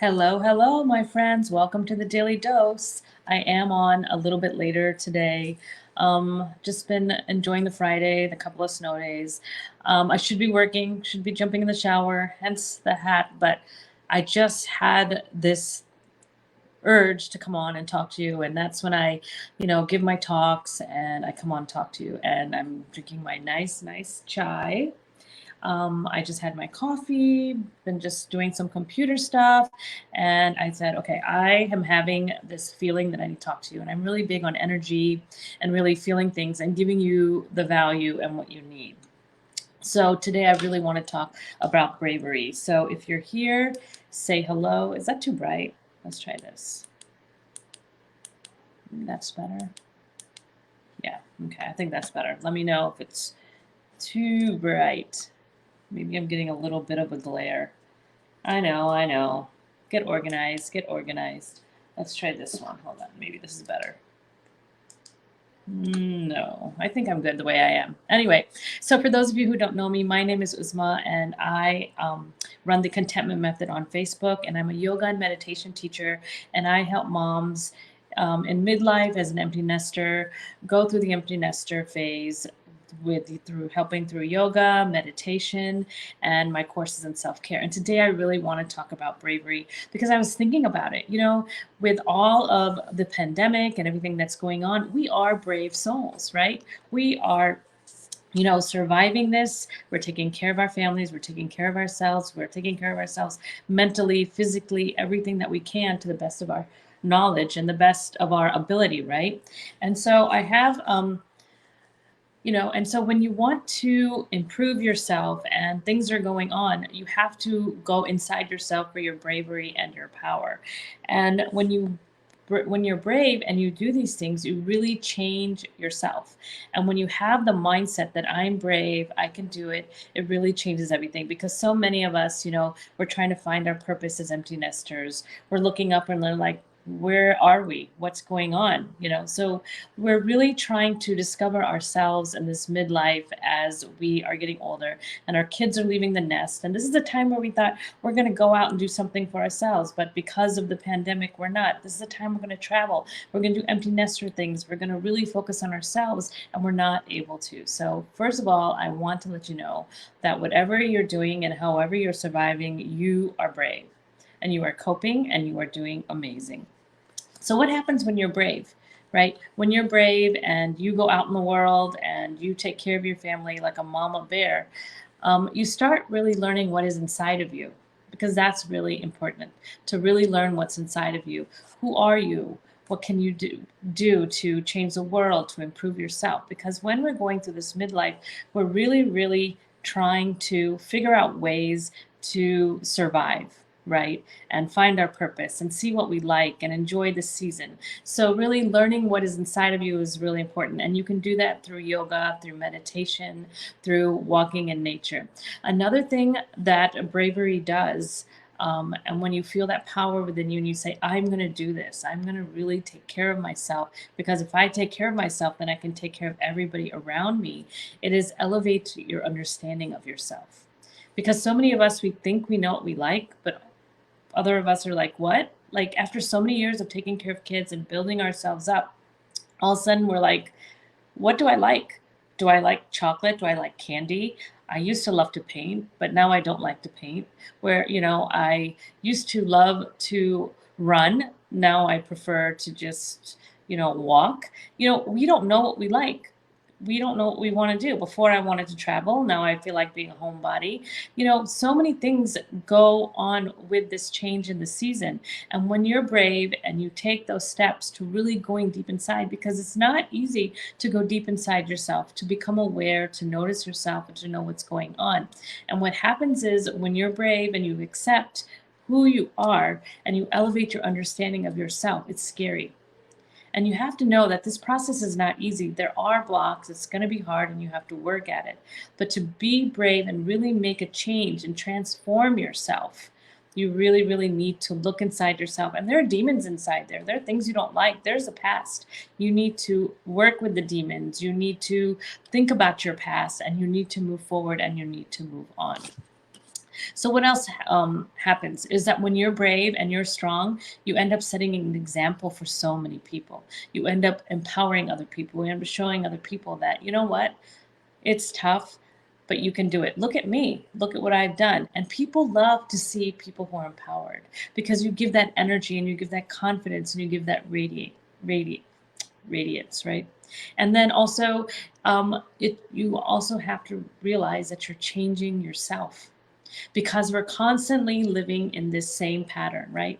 Hello, hello, my friends. Welcome to the Daily Dose. I am on a little bit later today. Just been enjoying the Friday, the couple of snow days. I should be working, should be jumping in the shower, hence the hat, but I just had this urge to come on and talk to you. And that's when I give my talks and I come on and talk to you. And I'm drinking my nice chai. I just had my coffee, been just doing some computer stuff, and I said, okay, I am having this feeling that I need to talk to you. And I'm really big on energy and really feeling things and giving you the value and what you need. So today I really want to talk about bravery. So if you're here, say hello. Is that too bright? Let's try this. That's better. Yeah, okay, I think that's better. Let me know if it's too bright. Maybe I'm getting a little bit of a glare. I know. Get organized, get organized. Let's try this one. Hold on, maybe this is better. No, I think I'm good the way I am. Anyway, so for those of you who don't know me, my name is Uzma, and I run the Contentment Method on Facebook, and I'm a yoga and meditation teacher, and I help moms in midlife as an empty nester go through the empty nester phase through helping through yoga, meditation, and my courses in self-care. And today I really want to talk about bravery because I was thinking about it. With all of the pandemic and everything that's going on, we are brave souls, right? We are surviving this. We're taking care of our families, we're taking care of ourselves, we're taking care of ourselves mentally, physically, everything that we can to the best of our knowledge and the best of our ability, right? And so I have and so when you want to improve yourself and things are going on, you have to go inside yourself for your bravery and your power. And when you're brave and you do these things, you really change yourself. And when you have the mindset that I'm brave, I can do it, it really changes everything. Because so many of us, we're trying to find our purpose as empty nesters. We're looking up and they're like, where are we? What's going on? So we're really trying to discover ourselves in this midlife as we are getting older and our kids are leaving the nest. And this is a time where we thought we're going to go out and do something for ourselves. But because of the pandemic, we're not. This is a time we're going to travel. We're going to do empty nester things. We're going to really focus on ourselves, and we're not able to. So first of all, I want to let you know that whatever you're doing and however you're surviving, you are brave and you are coping and you are doing amazing. So what happens when you're brave, right? When you're brave and you go out in the world and you take care of your family like a mama bear, you start really learning what is inside of you, because that's really important to really learn what's inside of you. Who are you? What can you do to change the world, to improve yourself? Because when we're going through this midlife, we're really trying to figure out ways to survive, right? And find our purpose and see what we like and enjoy the season. So really learning what is inside of you is really important. And you can do that through yoga, through meditation, through walking in nature. Another thing that bravery does, and when you feel that power within you and you say, I'm going to do this, I'm going to really take care of myself, because if I take care of myself, then I can take care of everybody around me. It is elevate your understanding of yourself. Because so many of us, we think we know what we like, but other of us are like, what? Like, after so many years of taking care of kids and building ourselves up, all of a sudden we're like, what do I like? Do I like chocolate? Do I like candy? I used to love to paint, but now I don't like to paint. I used to love to run. Now I prefer to just, walk. We don't know what we like. We don't know what we want to do. Before I wanted to travel. Now I feel like being a homebody. So many things go on with this change in the season. And when you're brave and you take those steps to really going deep inside, because it's not easy to go deep inside yourself, to become aware, to notice yourself, and to know what's going on. And what happens is when you're brave and you accept who you are and you elevate your understanding of yourself, it's scary. And you have to know that this process is not easy. There are blocks, it's going to be hard, and you have to work at it. But to be brave and really make a change and transform yourself, you really need to look inside yourself. And there are demons inside there. There are things you don't like. There's a past. You need to work with the demons. You need to think about your past, and you need to move forward, and you need to move on. So what else happens is that when you're brave and you're strong, you end up setting an example for so many people. You end up empowering other people. You end up showing other people that, you know what, it's tough, but you can do it. Look at me. Look at what I've done. And people love to see people who are empowered because you give that energy and you give that confidence and you give that radiance, right? And then also, you also have to realize that you're changing yourself because we're constantly living in this same pattern, right?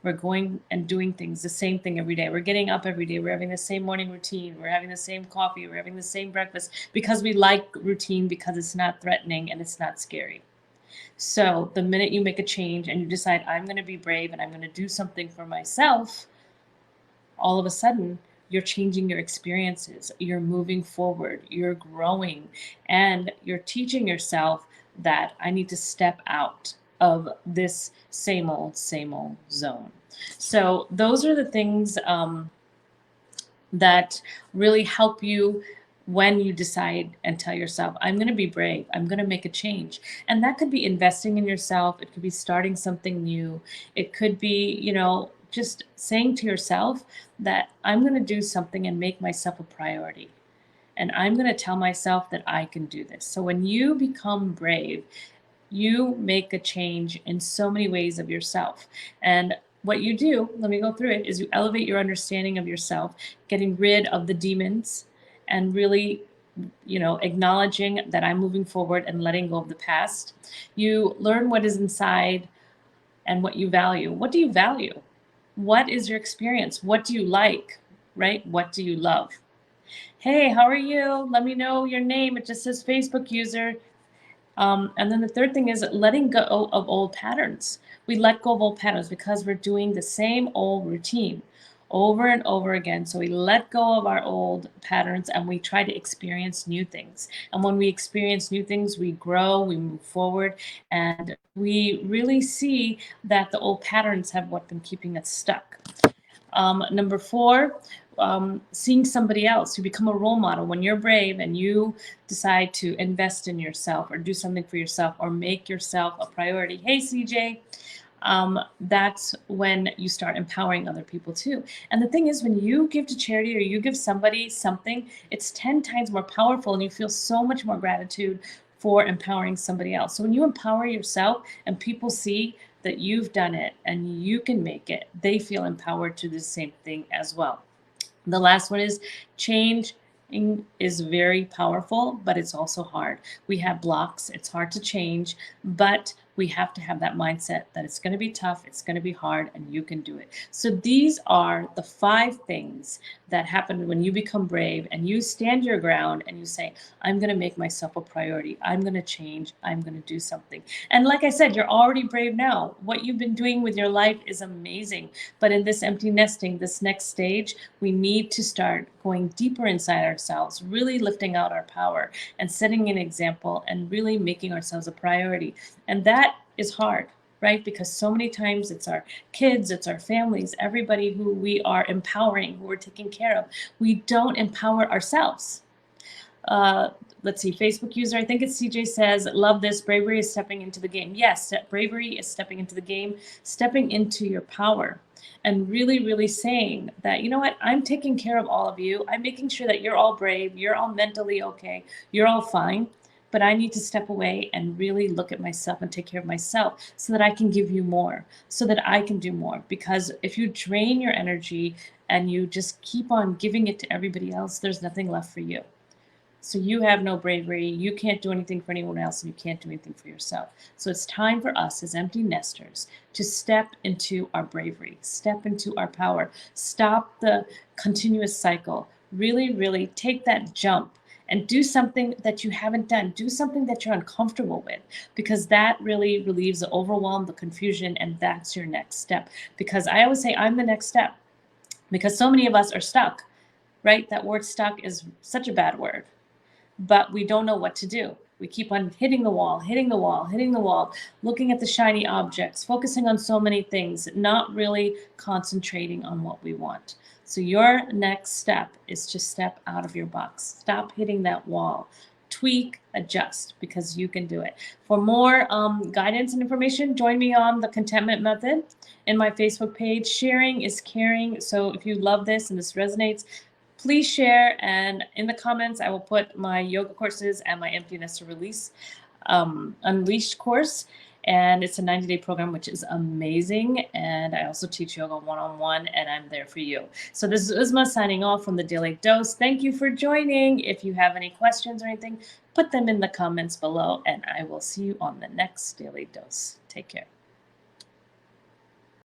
We're going and doing things, the same thing every day. We're getting up every day. We're having the same morning routine. We're having the same coffee. We're having the same breakfast because we like routine because it's not threatening and it's not scary. So the minute you make a change and you decide, I'm going to be brave and I'm going to do something for myself, all of a sudden you're changing your experiences, you're moving forward, you're growing, and you're teaching yourself that I need to step out of this same old zone. So those are the things that really help you when you decide and tell yourself, I'm going to be brave, I'm going to make a change. And that could be investing in yourself, it could be starting something new, it could be, just saying to yourself that I'm going to do something and make myself a priority. And I'm going to tell myself that I can do this. So when you become brave, you make a change in so many ways of yourself. And what you do, let me go through it, is you elevate your understanding of yourself, getting rid of the demons and really, acknowledging that I'm moving forward and letting go of the past. You learn what is inside and what you value. What do you value? What is your experience? What do you like? Right? What do you love? Hey, how are you? Let me know your name. It just says Facebook user. And then the third thing is letting go of old patterns. We let go of old patterns because we're doing the same old routine over and over again. So we let go of our old patterns and we try to experience new things. And when we experience new things, we grow, we move forward, and we really see that the old patterns have what been keeping us stuck. Number four, seeing somebody else. You become a role model when you're brave and you decide to invest in yourself or do something for yourself or make yourself a priority. Hey, CJ. That's when you start empowering other people too. And the thing is, when you give to charity or you give somebody something, it's 10 times more powerful and you feel so much more gratitude for empowering somebody else. So when you empower yourself and people see that you've done it and you can make it, they feel empowered to do the same thing as well. The last one is change is very powerful, but it's also hard. We have blocks. It's hard to change, but we have to have that mindset that it's going to be tough, it's going to be hard, and you can do it. So these are the 5 things that happen when you become brave and you stand your ground and you say, I'm going to make myself a priority. I'm going to change. I'm going to do something. And like I said, you're already brave now. What you've been doing with your life is amazing. But in this empty nesting, this next stage, we need to start going deeper inside ourselves, really lifting out our power and setting an example and really making ourselves a priority. And that is hard, right? Because so many times it's our kids, it's our families, everybody who we are empowering, who we're taking care of. We don't empower ourselves. Let's see, Facebook user, I think it's CJ says, love this, bravery is stepping into the game. Yes, bravery is stepping into the game, stepping into your power and really, really saying that, you know what, I'm taking care of all of you. I'm making sure that you're all brave, you're all mentally okay, you're all fine. But I need to step away and really look at myself and take care of myself so that I can give you more, so that I can do more. Because if you drain your energy and you just keep on giving it to everybody else, there's nothing left for you. So you have no bravery, you can't do anything for anyone else, and you can't do anything for yourself. So it's time for us as empty nesters to step into our bravery, step into our power, stop the continuous cycle, really, really take that jump and do something that you haven't done. Do something that you're uncomfortable with, because that really relieves the overwhelm, the confusion, and that's your next step. Because I always say I'm the next step, because so many of us are stuck, right? That word stuck is such a bad word, but we don't know what to do. We keep on hitting the wall, hitting the wall, hitting the wall, looking at the shiny objects, focusing on so many things, not really concentrating on what we want. So your next step is to step out of your box. Stop hitting that wall. tweak, adjust, because you can do it. For more guidance and information, join me on the Contentment Method in my Facebook page. Sharing is caring. So if you love this and this resonates, please share. And in the comments, I will put my yoga courses and my Emptiness to Release Unleashed course. And it's a 90-day program, which is amazing. And I also teach yoga one-on-one, and I'm there for you. So this is Uzma signing off from the Daily Dose. Thank you for joining. If you have any questions or anything, put them in the comments below, and I will see you on the next Daily Dose. Take care.